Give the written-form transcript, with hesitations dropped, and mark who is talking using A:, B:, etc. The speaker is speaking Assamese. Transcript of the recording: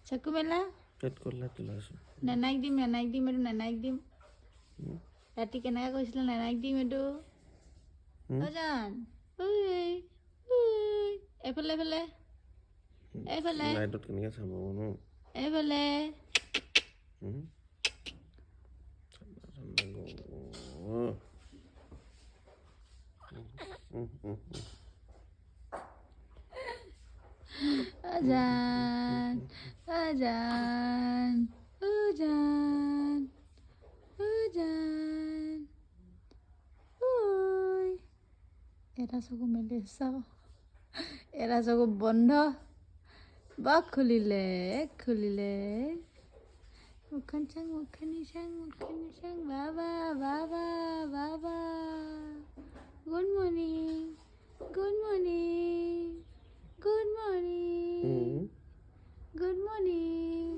A: চকু মেলা
B: পেট কল্লা তোলাছো
A: নানাইক দিম এইটো নানাইক দিম ৰাতি কেনেকৈ কৈছিলে নানাইক দিম এইটো অজান এইফালে এইফালে এইফালে
B: লাইটত কেনেকৈ চাব ন
A: এইফালে অজান অজান অজান অজান ঐ এটা চকু মেলি চাওঁ এটা চকু বন্ধ বাক খুলিলে মুখখন চাং বাবা বাবা বাবা good morning good morning good morning good morning